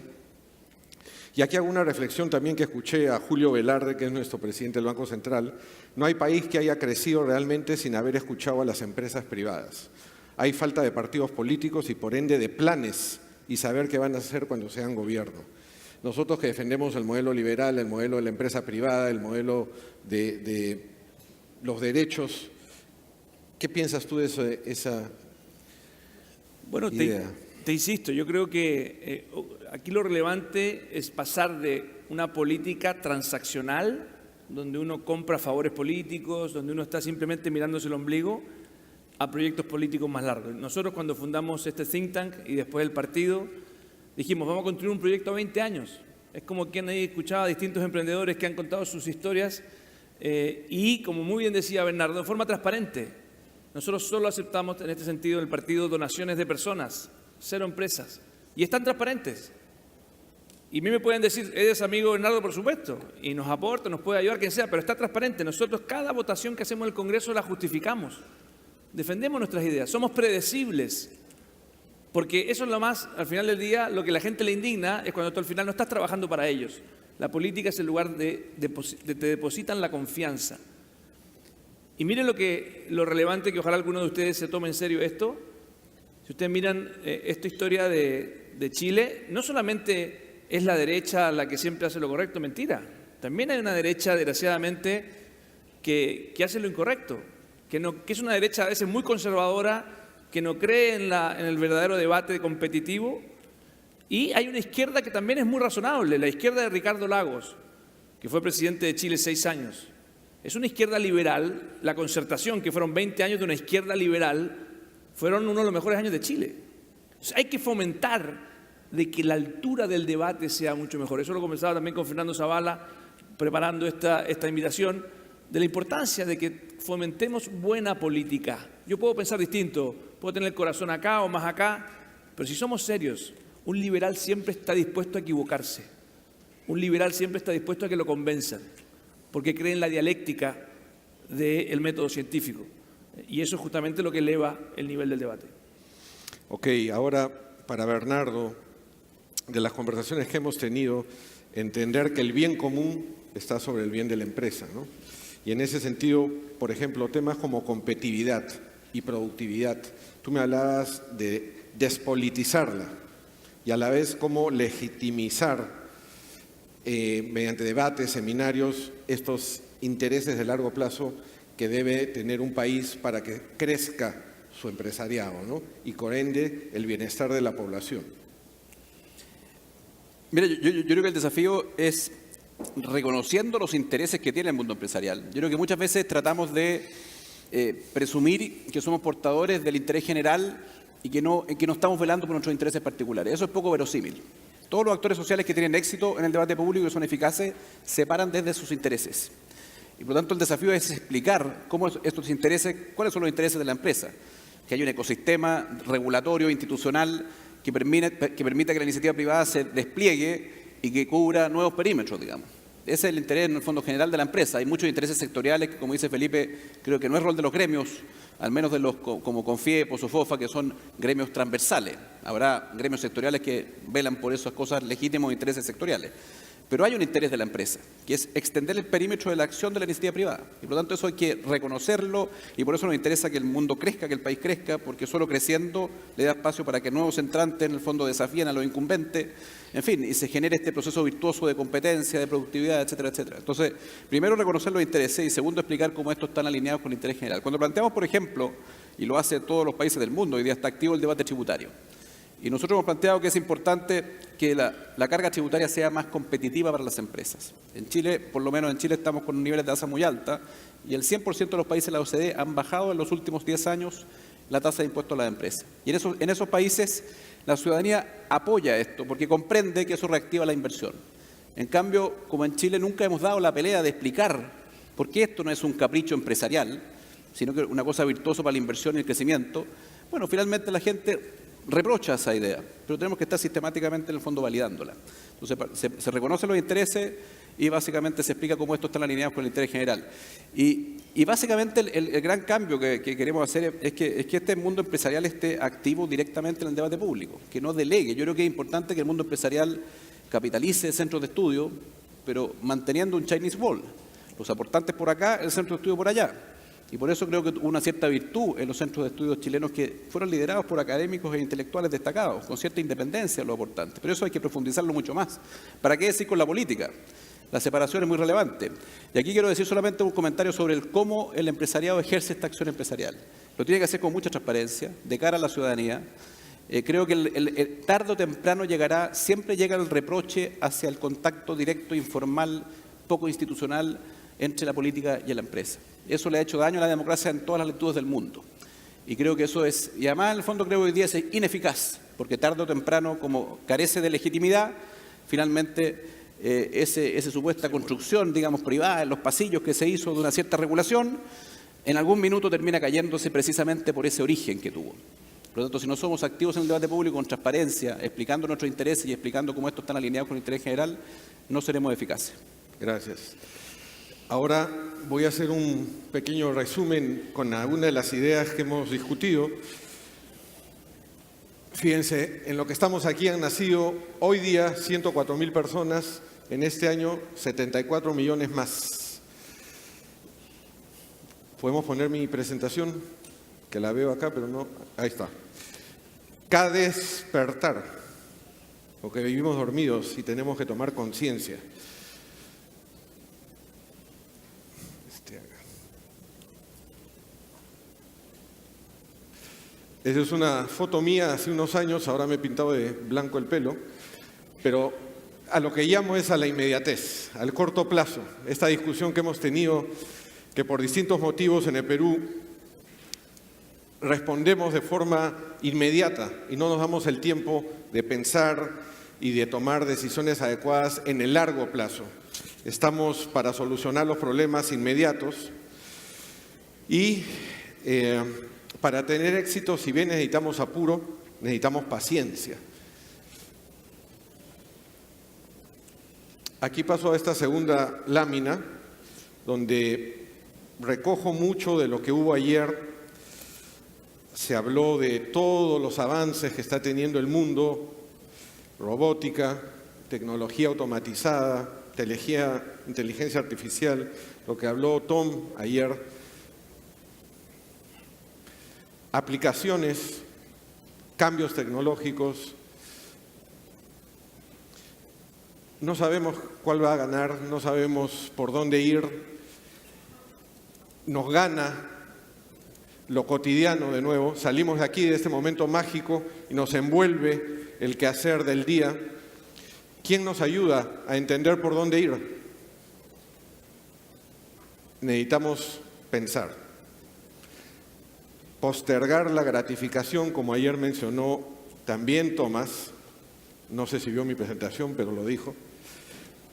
Y aquí hago una reflexión también que escuché a Julio Velarde, que es nuestro presidente del Banco Central. No hay país que haya crecido realmente sin haber escuchado a las empresas privadas. Hay falta de partidos políticos y por ende de planes y saber qué van a hacer cuando sean gobierno. Nosotros que defendemos el modelo liberal, el modelo de la empresa privada, el modelo de los derechos, ¿qué piensas tú de esa Bueno, idea. te insisto, yo creo que aquí lo relevante es pasar de una política transaccional, donde uno compra favores políticos, donde uno está simplemente mirándose el ombligo, a proyectos políticos más largos. Nosotros cuando fundamos este think tank y después el partido, dijimos, vamos a construir un proyecto a 20 años. Es como quien ahí escuchaba a distintos emprendedores que han contado sus historias y, como muy bien decía Bernardo, de forma transparente. Nosotros solo aceptamos en este sentido en el partido donaciones de personas, 0 empresas, y están transparentes. Y a mí me pueden decir, eres amigo de Bernardo, por supuesto, y nos aporta, nos puede ayudar quien sea, pero está transparente. Nosotros cada votación que hacemos en el Congreso la justificamos. Defendemos nuestras ideas, somos predecibles, porque eso es lo más, al final del día, lo que la gente le indigna es cuando tú al final no estás trabajando para ellos. La política es el lugar de te depositan la confianza. Y miren lo relevante, que ojalá alguno de ustedes se tome en serio esto. Si ustedes miran esta historia de Chile, no solamente es la derecha la que siempre hace lo correcto, mentira. También hay una derecha, desgraciadamente, que hace lo incorrecto, que es una derecha a veces muy conservadora, que no cree en el verdadero debate competitivo. Y hay una izquierda que también es muy razonable, la izquierda de Ricardo Lagos, que fue presidente de Chile 6 años. Es una izquierda liberal, la Concertación, que fueron 20 años de una izquierda liberal, fueron uno de los mejores años de Chile. O sea, hay que fomentar de que la altura del debate sea mucho mejor. Eso lo conversaba también con Fernando Zavala, preparando esta invitación, de la importancia de que fomentemos buena política. Yo puedo pensar distinto, puedo tener el corazón acá o más acá, pero si somos serios, un liberal siempre está dispuesto a equivocarse. Un liberal siempre está dispuesto a que lo convenzan, porque cree en la dialéctica del método científico. Y eso es justamente lo que eleva el nivel del debate. Ok, ahora para Bernardo, de las conversaciones que hemos tenido, entender que el bien común está sobre el bien de la empresa, ¿no? Y en ese sentido, por ejemplo, temas como competitividad y productividad. Tú me hablabas de despolitizarla y a la vez cómo legitimizar mediante debates, seminarios, estos intereses de largo plazo que debe tener un país para que crezca su empresariado, ¿no? Y por ende el bienestar de la población. Mira, yo creo que el desafío es reconociendo los intereses que tiene el mundo empresarial. Yo creo que muchas veces tratamos de presumir que somos portadores del interés general y que no estamos velando por nuestros intereses particulares. Eso es poco verosímil. Todos los actores sociales que tienen éxito en el debate público y que son eficaces se paran desde sus intereses. Y por lo tanto el desafío es explicar cómo estos intereses, cuáles son los intereses de la empresa. Que haya un ecosistema regulatorio, institucional, que permita que la iniciativa privada se despliegue y que cubra nuevos perímetros, digamos. Ese es el interés, en el fondo general, de la empresa. Hay muchos intereses sectoriales que, como dice Felipe, creo que no es rol de los gremios, al menos de los como Confiepo, Sofofa, que son gremios transversales. Habrá gremios sectoriales que velan por esas cosas, legítimos intereses sectoriales. Pero hay un interés de la empresa, que es extender el perímetro de la acción de la iniciativa privada. Y por lo tanto eso hay que reconocerlo y por eso nos interesa que el mundo crezca, que el país crezca, porque solo creciendo le da espacio para que nuevos entrantes en el fondo desafíen a los incumbentes, en fin, y se genere este proceso virtuoso de competencia, de productividad, etcétera, etcétera. Entonces, primero reconocer los intereses y segundo explicar cómo estos están alineados con el interés general. Cuando planteamos, por ejemplo, y lo hacen todos los países del mundo, hoy día está activo el debate tributario. Y nosotros hemos planteado que es importante que la carga tributaria sea más competitiva para las empresas. En Chile, por lo menos en Chile, estamos con niveles de tasa muy alta y el 100% de los países de la OCDE han bajado en los últimos 10 años la tasa de impuestos a las empresas. Y en esos países la ciudadanía apoya esto porque comprende que eso reactiva la inversión. En cambio, como en Chile nunca hemos dado la pelea de explicar por qué esto no es un capricho empresarial, sino que una cosa virtuosa para la inversión y el crecimiento, bueno, finalmente la gente reprocha esa idea, pero tenemos que estar sistemáticamente en el fondo validándola. Entonces se reconocen los intereses y básicamente se explica cómo estos están alineados con el interés general. Y básicamente el gran cambio que queremos hacer es que este mundo empresarial esté activo directamente en el debate público, que no delegue. Yo creo que es importante que el mundo empresarial capitalice centros de estudio, pero manteniendo un Chinese Wall. Los aportantes por acá, el centro de estudio por allá. Y por eso creo que hubo una cierta virtud en los centros de estudios chilenos que fueron liderados por académicos e intelectuales destacados, con cierta independencia los aportantes. Pero eso hay que profundizarlo mucho más. ¿Para qué decir con la política? La separación es muy relevante. Y aquí quiero decir solamente un comentario sobre cómo el empresariado ejerce esta acción empresarial. Lo tiene que hacer con mucha transparencia, de cara a la ciudadanía, Creo que tarde o temprano siempre llega el reproche hacia el contacto directo, informal, poco institucional entre la política y la empresa. Eso le ha hecho daño a la democracia en todas las latitudes del mundo. Y creo que eso es, y además en el fondo creo que hoy día es ineficaz, porque tarde o temprano, como carece de legitimidad, finalmente esa supuesta construcción, digamos, privada en los pasillos que se hizo de una cierta regulación, en algún minuto termina cayéndose precisamente por ese origen que tuvo. Por lo tanto, si no somos activos en el debate público con transparencia, explicando nuestros intereses y explicando cómo estos están alineados con el interés general, no seremos eficaces. Gracias. Ahora voy a hacer un pequeño resumen con algunas de las ideas que hemos discutido. Fíjense, en lo que estamos aquí han nacido hoy día 104.000 personas, en este año 74 millones más. ¿Podemos poner mi presentación? Que la veo acá, pero no. Ahí está. Cada despertar, porque vivimos dormidos y tenemos que tomar conciencia. Esa es una foto mía hace unos años, ahora me he pintado de blanco el pelo, pero a lo que llamo es a la inmediatez, al corto plazo. Esta discusión que hemos tenido, que por distintos motivos en el Perú respondemos de forma inmediata y no nos damos el tiempo de pensar y de tomar decisiones adecuadas en el largo plazo. Estamos para solucionar los problemas inmediatos y para tener éxito, si bien necesitamos apuro, necesitamos paciencia. Aquí paso a esta segunda lámina, donde recojo mucho de lo que hubo ayer. Se habló de todos los avances que está teniendo el mundo, robótica, tecnología automatizada, inteligencia artificial, lo que habló Tom ayer. Aplicaciones, cambios tecnológicos. No sabemos cuál va a ganar, no sabemos por dónde ir. Nos gana lo cotidiano de nuevo. Salimos de aquí, de este momento mágico, y nos envuelve el quehacer del día. ¿Quién nos ayuda a entender por dónde ir? Necesitamos pensar. Postergar la gratificación, como ayer mencionó también Tomás, no sé si vio mi presentación, pero lo dijo.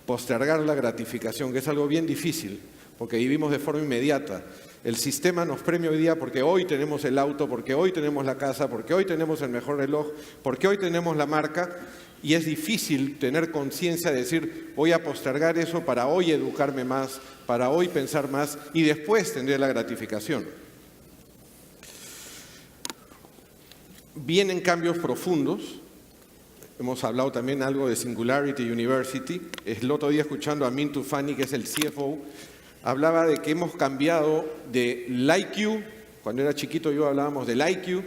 Postergar la gratificación, que es algo bien difícil, porque vivimos de forma inmediata. El sistema nos premia hoy día porque hoy tenemos el auto, porque hoy tenemos la casa, porque hoy tenemos el mejor reloj, porque hoy tenemos la marca, y es difícil tener conciencia de decir, voy a postergar eso para hoy educarme más, para hoy pensar más, y después tendré la gratificación. Vienen cambios profundos. Hemos hablado también algo de Singularity University. El otro día, escuchando a Min Tufani, que es el CFO, hablaba de que hemos cambiado del IQ. Cuando era chiquito yo hablábamos del IQ.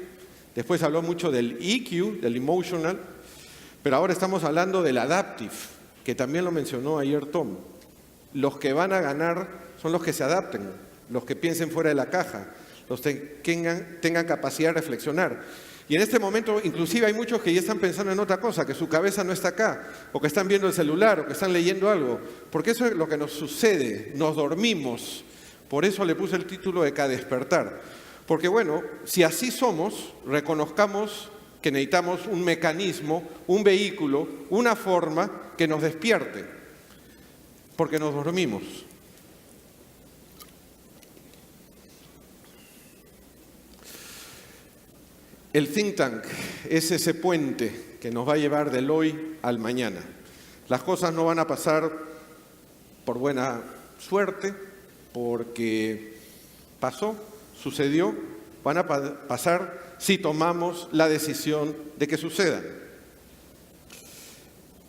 Después habló mucho del EQ, del Emotional. Pero ahora estamos hablando del Adaptive, que también lo mencionó ayer Tom. Los que van a ganar son los que se adapten, los que piensen fuera de la caja, los que tengan capacidad de reflexionar. Y en este momento, inclusive hay muchos que ya están pensando en otra cosa, que su cabeza no está acá, o que están viendo el celular, o que están leyendo algo. Porque eso es lo que nos sucede, nos dormimos. Por eso le puse el título de Cada despertar. Porque bueno, si así somos, reconozcamos que necesitamos un mecanismo, un vehículo, una forma que nos despierte. Porque nos dormimos. El think tank es ese puente que nos va a llevar del hoy al mañana. Las cosas no van a pasar por buena suerte, porque pasó, sucedió, van a pasar si tomamos la decisión de que sucedan.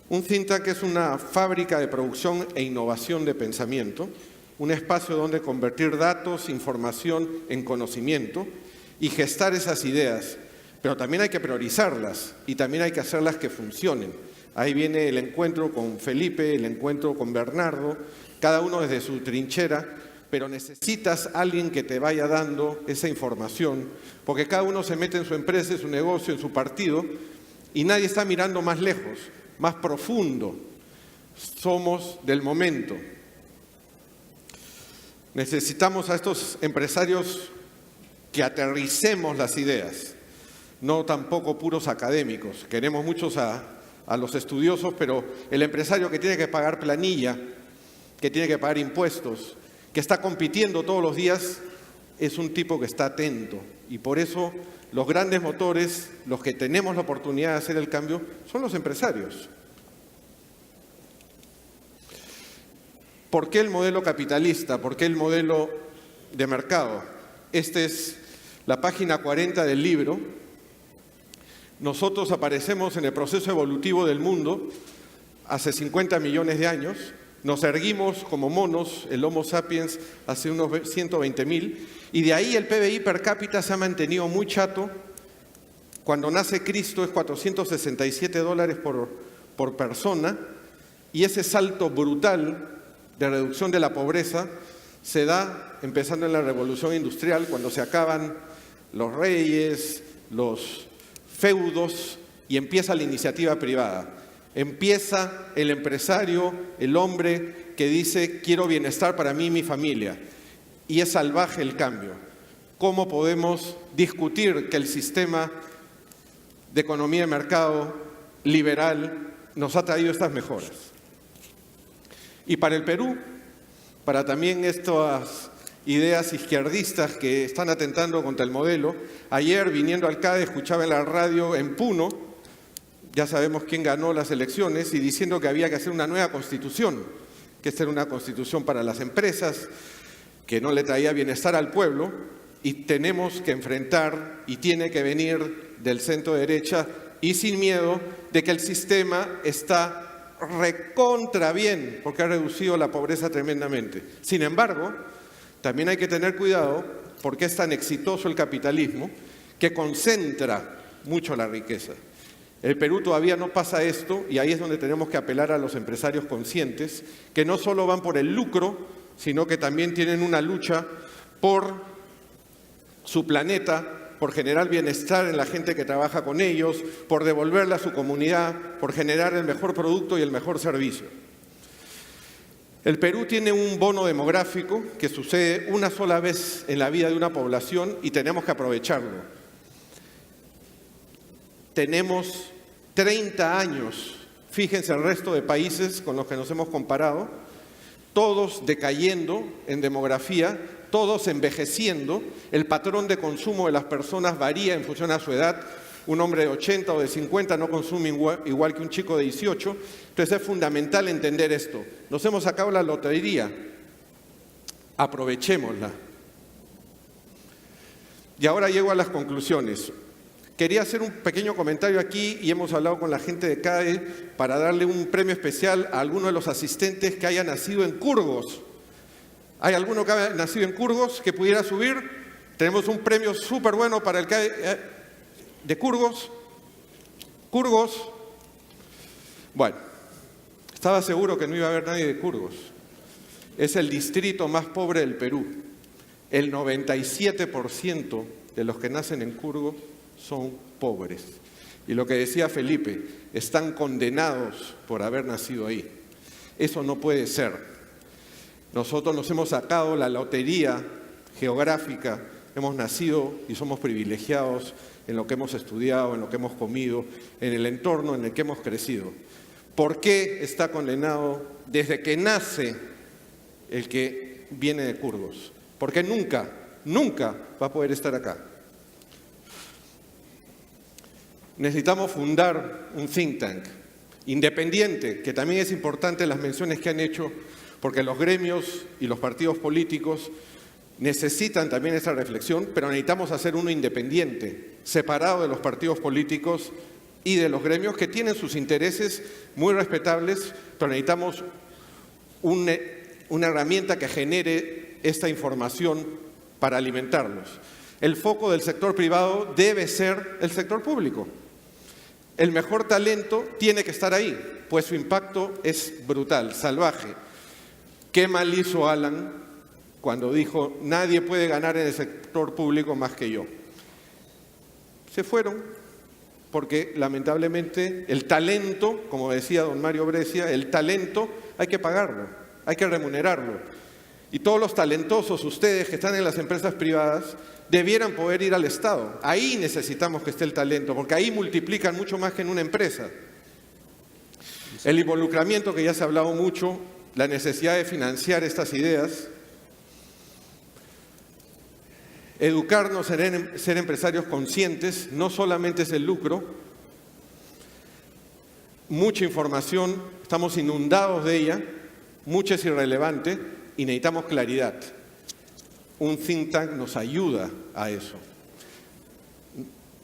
Un think tank es una fábrica de producción e innovación de pensamiento, un espacio donde convertir datos, información en conocimiento y gestar esas ideas. Pero también hay que priorizarlas y también hay que hacerlas que funcionen. Ahí viene el encuentro con Felipe, el encuentro con Bernardo, cada uno desde su trinchera, pero necesitas a alguien que te vaya dando esa información, porque cada uno se mete en su empresa, en su negocio, en su partido, y nadie está mirando más lejos, más profundo. Somos del momento. Necesitamos a estos empresarios que aterricemos las ideas, no tampoco puros académicos. Queremos muchos a los estudiosos, pero el empresario que tiene que pagar planilla, que tiene que pagar impuestos, que está compitiendo todos los días, es un tipo que está atento. Y por eso los grandes motores, los que tenemos la oportunidad de hacer el cambio, son los empresarios. ¿Por qué el modelo capitalista? ¿Por qué el modelo de mercado? Esta es la página 40 del libro. Nosotros aparecemos en el proceso evolutivo del mundo hace 50 millones de años. Nos erguimos como monos, el Homo sapiens, hace unos 120.000, y de ahí el PBI per cápita se ha mantenido muy chato. Cuando nace Cristo es $467 por persona, y ese salto brutal de reducción de la pobreza se da empezando en la Revolución Industrial, cuando se acaban los reyes, los feudos, y empieza la iniciativa privada. Empieza el empresario, el hombre que dice, quiero bienestar para mí y mi familia. Y es salvaje el cambio. ¿Cómo podemos discutir que el sistema de economía de mercado liberal nos ha traído estas mejoras? Y para el Perú, para también estas ideas izquierdistas que están atentando contra el modelo, ayer viniendo al CADE escuchaba en la radio en Puno, ya sabemos quién ganó las elecciones, y diciendo que había que hacer una nueva constitución, que esta era una constitución para las empresas, que no le traía bienestar al pueblo, y tenemos que enfrentar, y tiene que venir del centro derecha, y sin miedo de que el sistema está recontra bien, porque ha reducido la pobreza tremendamente. Sin embargo, también hay que tener cuidado, porque es tan exitoso el capitalismo, que concentra mucho la riqueza. El Perú todavía no pasa esto, y ahí es donde tenemos que apelar a los empresarios conscientes, que no solo van por el lucro, sino que también tienen una lucha por su planeta, por generar bienestar en la gente que trabaja con ellos, por devolverle a su comunidad, por generar el mejor producto y el mejor servicio. El Perú tiene un bono demográfico que sucede una sola vez en la vida de una población y tenemos que aprovecharlo. Tenemos 30 años, fíjense el resto de países con los que nos hemos comparado, todos decayendo en demografía, todos envejeciendo, el patrón de consumo de las personas varía en función a su edad. Un hombre de 80 o de 50 no consume igual que un chico de 18. Entonces es fundamental entender esto. Nos hemos sacado la lotería, aprovechémosla. Y ahora llego a las conclusiones. Quería hacer un pequeño comentario aquí y hemos hablado con la gente de CADE para darle un premio especial a alguno de los asistentes que haya nacido en Curgos. ¿Hay alguno que haya nacido en Curgos que pudiera subir? Tenemos un premio súper bueno para el CADE de Curgos. Curgos. Bueno, estaba seguro que no iba a haber nadie de Curgos. Es el distrito más pobre del Perú. El 97% de los que nacen en Curgos son pobres. Y lo que decía Felipe, están condenados por haber nacido ahí. Eso no puede ser. Nosotros nos hemos sacado la lotería geográfica, hemos nacido y somos privilegiados en lo que hemos estudiado, en lo que hemos comido, en el entorno en el que hemos crecido. ¿Por qué está condenado desde que nace el que viene de Curgos? Porque nunca va a poder estar acá. Necesitamos fundar un think tank independiente, que también es importante las menciones que han hecho, porque los gremios y los partidos políticos necesitan también esa reflexión, pero necesitamos hacer uno independiente, separado de los partidos políticos y de los gremios que tienen sus intereses muy respetables, pero necesitamos una herramienta que genere esta información para alimentarlos. El foco del sector privado debe ser el sector público. El mejor talento tiene que estar ahí, pues su impacto es brutal, salvaje. ¿Qué mal hizo Alan cuando dijo, nadie puede ganar en el sector público más que yo. Se fueron porque lamentablemente el talento, como decía don Mario Brescia, el talento hay que pagarlo, hay que remunerarlo. Y todos los talentosos, ustedes que están en las empresas privadas, debieran poder ir al Estado. Ahí necesitamos que esté el talento, porque ahí multiplican mucho más que en una empresa. El involucramiento, que ya se ha hablado mucho, la necesidad de financiar estas ideas, educarnos en ser empresarios conscientes, no solamente es el lucro, mucha información, estamos inundados de ella, mucha es irrelevante y necesitamos claridad. Un think tank nos ayuda a eso.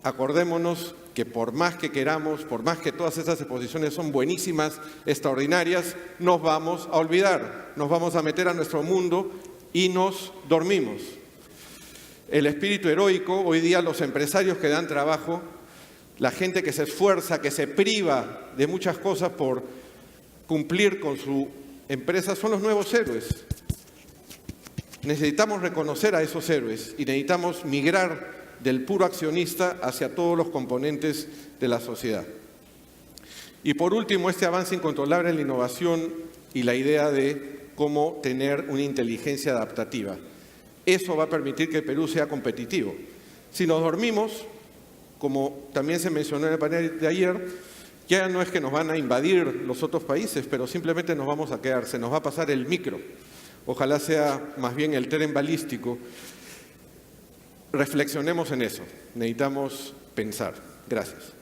Acordémonos que por más que queramos, por más que todas esas exposiciones son buenísimas, extraordinarias, nos vamos a olvidar, nos vamos a meter a nuestro mundo y nos dormimos. El espíritu heroico, hoy día los empresarios que dan trabajo, la gente que se esfuerza, que se priva de muchas cosas por cumplir con su empresa, son los nuevos héroes. Necesitamos reconocer a esos héroes y necesitamos migrar del puro accionista hacia todos los componentes de la sociedad. Y por último, este avance incontrolable en la innovación y la idea de cómo tener una inteligencia adaptativa. Eso va a permitir que el Perú sea competitivo. Si nos dormimos, como también se mencionó en el panel de ayer, ya no es que nos van a invadir los otros países, pero simplemente nos vamos a quedar, se nos va a pasar el micro. Ojalá sea más bien el tren balístico. Reflexionemos en eso. Necesitamos pensar. Gracias.